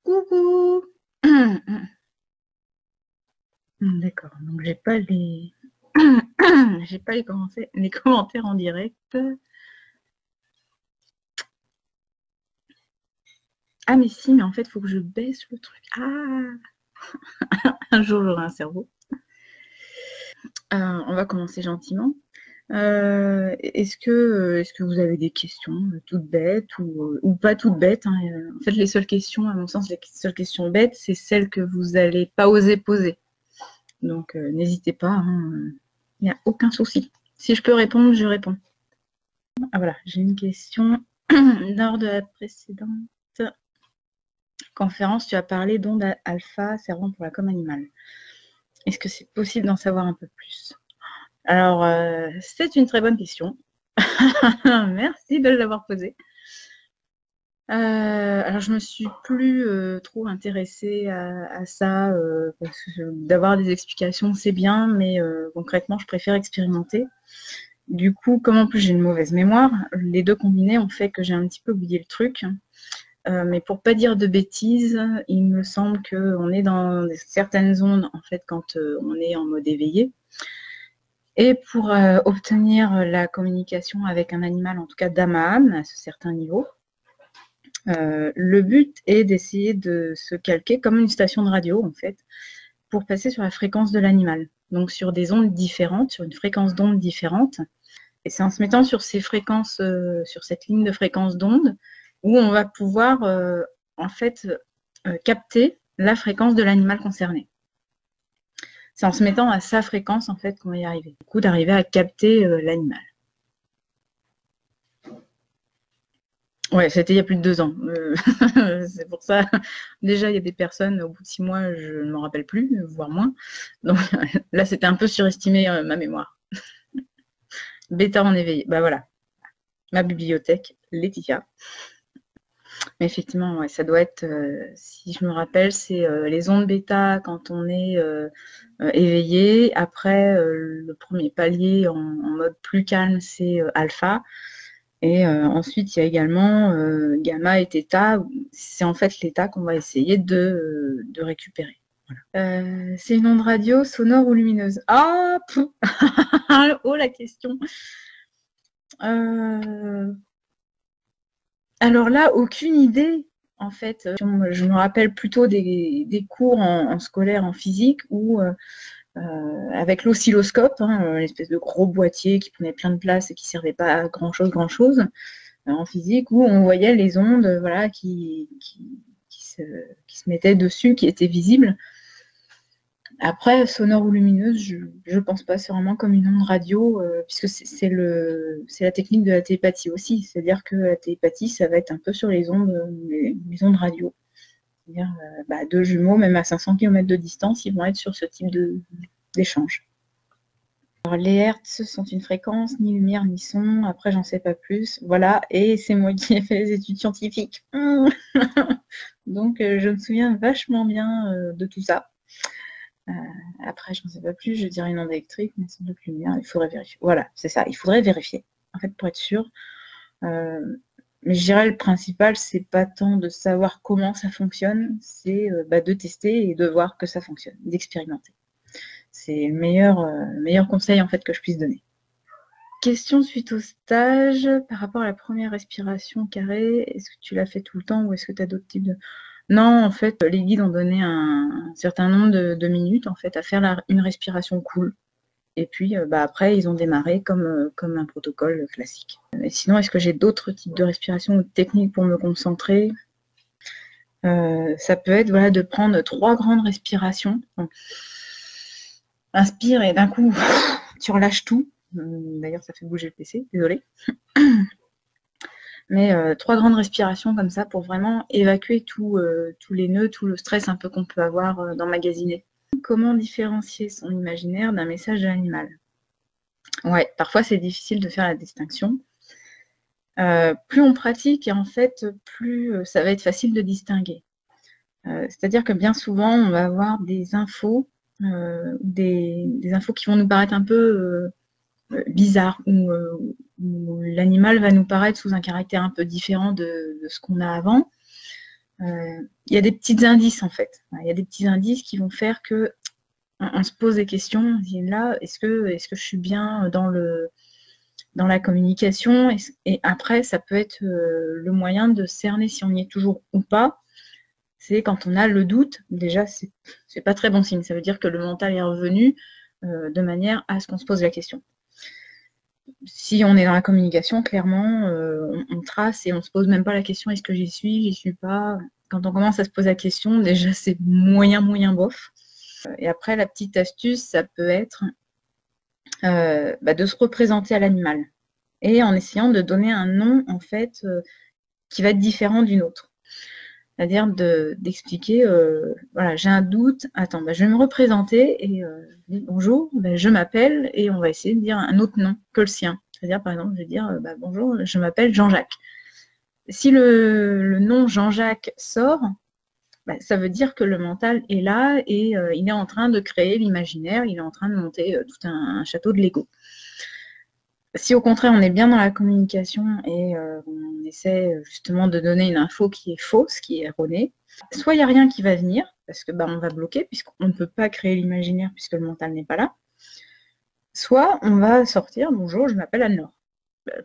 Coucou. D'accord, donc j'ai pas les j'ai pas les commentaires en direct. Ah mais si, mais en fait, il faut que je baisse le truc. Ah, un jour j'aurai un cerveau. On va commencer gentiment. Est-ce que vous avez des questions toutes bêtes ou pas toutes bêtes, hein. En fait, les seules questions, à mon sens, les seules questions bêtes, c'est celles que vous n'allez pas oser poser. Donc, n'hésitez pas, hein, il n'y a aucun souci. Si je peux répondre, je réponds. Ah voilà, j'ai une question. Lors de la précédente conférence, tu as parlé d'ondes alpha servant pour la com animale. Est-ce que c'est possible d'en savoir un peu plus? Alors, c'est une très bonne question. Merci de l'avoir posée. Alors, je me suis plus trop intéressée à ça, parce que d'avoir des explications, c'est bien, mais concrètement, je préfère expérimenter. Du coup, comme en plus j'ai une mauvaise mémoire, les deux combinés ont fait que j'ai un petit peu oublié le truc. Mais pour pas dire de bêtises, il me semble qu'on est dans certaines zones, en fait, quand on est en mode éveillé. Et pour obtenir la communication avec un animal, en tout cas d'âme à âme, à ce certain niveau, le but est d'essayer de se calquer comme une station de radio, en fait, pour passer sur la fréquence de l'animal. Donc sur des ondes différentes, sur une fréquence d'onde différente. Et c'est en se mettant sur ces fréquences, sur cette ligne de fréquence d'onde, où on va pouvoir en fait capter la fréquence de l'animal concerné. C'est en se mettant à sa fréquence en fait qu'on va y arriver. Du coup, d'arriver à capter l'animal. Ouais, c'était il y a plus de 2 ans. C'est pour ça. Déjà, il y a des personnes, au bout de 6 mois, je ne m'en rappelle plus, voire moins. Donc là, c'était un peu surestimé ma mémoire. Bêta en éveillé. Bah voilà. Ma bibliothèque, Laetitia. Mais effectivement, ouais, ça doit être, si je me rappelle, c'est les ondes bêta quand on est éveillé. Après, le premier palier en mode plus calme, c'est alpha. Et ensuite, il y a également gamma et theta. C'est en fait l'état qu'on va essayer de récupérer. Voilà. C'est une onde radio, sonore ou lumineuse? Ah, oh la question. Alors là, aucune idée, en fait. Je me rappelle plutôt des cours en scolaire, en physique, où avec l'oscilloscope, hein, l'espèce de gros boîtier qui prenait plein de place et qui ne servait pas à grand-chose, en physique, où on voyait les ondes voilà, qui se mettaient dessus, qui étaient visibles. Après, sonore ou lumineuse, je ne pense pas, c'est vraiment comme une onde radio, puisque c'est la technique de la télépathie aussi, c'est-à-dire que la télépathie, ça va être un peu sur les ondes radio. C'est-à-dire deux jumeaux, même à 500 km de distance, ils vont être sur ce type d'échange. Alors, les hertz sont une fréquence, ni lumière ni son, après j'en sais pas plus, voilà, et c'est moi qui ai fait les études scientifiques. Donc je me souviens vachement bien de tout ça. Après, je ne sais pas plus, je dirais une onde électrique, mais sans doute lumière, il faudrait vérifier. Voilà, c'est ça, il faudrait vérifier, en fait, pour être sûr. Mais je dirais le principal, c'est pas tant de savoir comment ça fonctionne, c'est de tester et de voir que ça fonctionne, d'expérimenter. C'est le meilleur conseil, en fait, que je puisse donner. Question suite au stage, par rapport à la première respiration carrée, est-ce que tu l'as fait tout le temps ou est-ce que tu as d'autres types de... Non, en fait, les guides ont donné un certain nombre de minutes en fait, à faire une respiration cool. Et puis, après, ils ont démarré comme un protocole classique. Et sinon, est-ce que j'ai d'autres types de respiration ou de techniques pour me concentrer? Ça peut être voilà, de prendre 3 grandes respirations. Donc, inspire et d'un coup, tu relâches tout. D'ailleurs, ça fait bouger le PC, désolée. Mais 3 grandes respirations comme ça pour vraiment évacuer tous les nœuds, tout le stress un peu qu'on peut avoir d'emmagasiner. Comment différencier son imaginaire d'un message de l'animal? Ouais, parfois c'est difficile de faire la distinction. Plus on pratique, et en fait, plus ça va être facile de distinguer. C'est-à-dire que bien souvent, on va avoir des infos, des infos qui vont nous paraître un peu bizarres, où l'animal va nous paraître sous un caractère un peu différent de ce qu'on a avant. Il y a des petits indices en fait. Il y a des petits indices qui vont faire que on se pose des questions. On se dit là, est-ce que je suis bien dans la communication, et après, ça peut être le moyen de cerner si on y est toujours ou pas. C'est quand on a le doute, déjà, c'est pas très bon signe. Ça veut dire que le mental est revenu de manière à ce qu'on se pose la question. Si on est dans la communication, clairement, on trace et on se pose même pas la question, est-ce que j'y suis pas. Quand on commence à se poser la question, déjà, c'est moyen bof. Et après, la petite astuce, ça peut être de se représenter à l'animal et en essayant de donner un nom, en fait, qui va être différent d'une autre. C'est-à-dire d'expliquer, voilà, j'ai un doute, attends, je vais me représenter et bonjour, je m'appelle, et on va essayer de dire un autre nom que le sien. C'est-à-dire, par exemple, je vais dire, bonjour, je m'appelle Jean-Jacques. Si le nom Jean-Jacques sort, ça veut dire que le mental est là et il est en train de créer l'imaginaire, il est en train de monter tout un château de Lego. Si au contraire on est bien dans la communication et on essaie justement de donner une info qui est fausse, qui est erronée, soit il n'y a rien qui va venir, parce que on va bloquer, puisqu'on ne peut pas créer l'imaginaire puisque le mental n'est pas là, soit on va sortir, bonjour, je m'appelle Anne-Laure,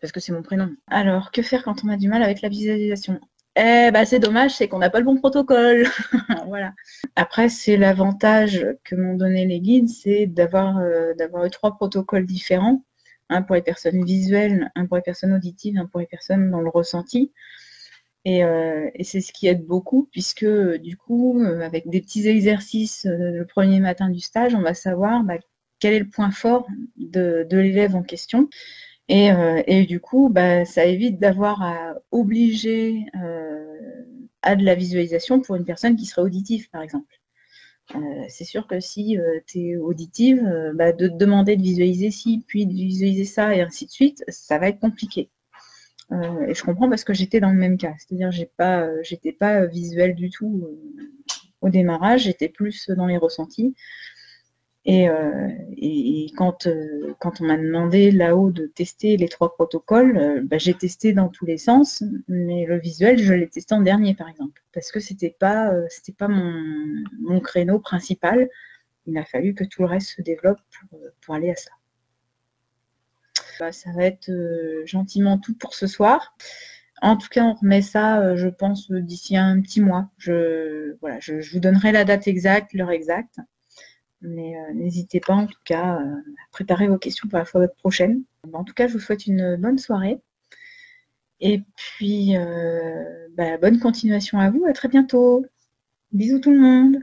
parce que c'est mon prénom. Alors, que faire quand on a du mal avec la visualisation ? C'est dommage, c'est qu'on n'a pas le bon protocole. Voilà. Après, c'est l'avantage que m'ont donné les guides, c'est d'avoir eu 3 protocoles différents. Un pour les personnes visuelles, un pour les personnes auditives, un pour les personnes dans le ressenti. Et c'est ce qui aide beaucoup, puisque du coup, avec des petits exercices le premier matin du stage, on va savoir quel est le point fort de l'élève en question. Et du coup, ça évite d'avoir à obliger à de la visualisation pour une personne qui serait auditive, par exemple. C'est sûr que si tu es auditive, de te demander de visualiser ci, puis de visualiser ça, et ainsi de suite, ça va être compliqué. Et je comprends, parce que j'étais dans le même cas. C'est-à-dire j'étais pas visuelle du tout au démarrage, j'étais plus dans les ressentis. Et quand on m'a demandé là-haut de tester les 3 protocoles, j'ai testé dans tous les sens, mais le visuel, je l'ai testé en dernier, par exemple, parce que c'était pas mon créneau principal. Il a fallu que tout le reste se développe pour aller à ça. Ça va être gentiment tout pour ce soir. En tout cas, on remet ça, je pense, d'ici un petit mois. Je vous donnerai la date exacte, l'heure exacte. Mais n'hésitez pas, en tout cas, à préparer vos questions pour la fois prochaine. En tout cas, je vous souhaite une bonne soirée. Et puis, bonne continuation à vous. À très bientôt. Bisous tout le monde.